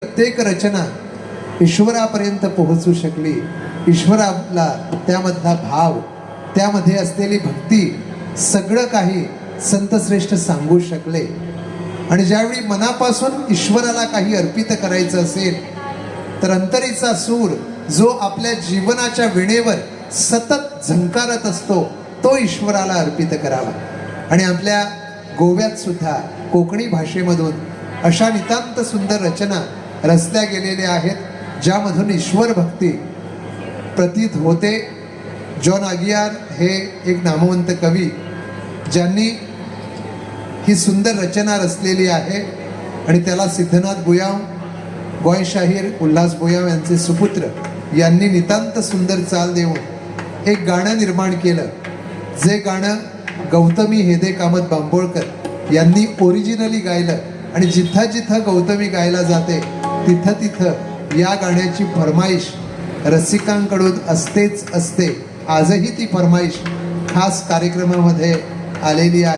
प्रत्येक रचना ईश्वरापर्यंत पोहोचू शकली, ईश्वराला त्यामधला भाव, त्यामध्ये असलेली भक्ती, सगळं काही संतश्रेष्ठ सांगू शकले. आणि ज्यावेळी मनापासून ईश्वराला काही अर्पित करायचं असेल तर अंतरीचा सूर जो आपल्या जीवनाच्या विणेवर सतत झंकारत असतो तो ईश्वराला अर्पित करावा. आणि आपल्या गोव्यात सुद्धा कोकणी भाषेमधून अशा नितांत सुंदर रचना रचल्या गेलेल्या आहेत ज्यामधून ईश्वर भक्ती प्रतीत होते. जॉन आगियार हे एक नामवंत कवी ज्यांनी ही सुंदर रचना रचलेली आहे आणि त्याला सिद्धनाथ बुयाव, गॉय शाहीर उल्हास बुयाव यांचे सुपुत्र यांनी नितांत सुंदर चाल देऊन एक गाणं निर्माण केलं, जे गाणं गौतमी हेदे कामत बांबोळकर यांनी ओरिजिनली गायलं. आणि जिथं जिथं गौतमी गायला जाते तिथं तिथं या गाण्याची फरमाईश रसिकांकडून असतेच असते. आजही ती फरमाईश खास कार्यक्रमामध्ये आलेली आहे.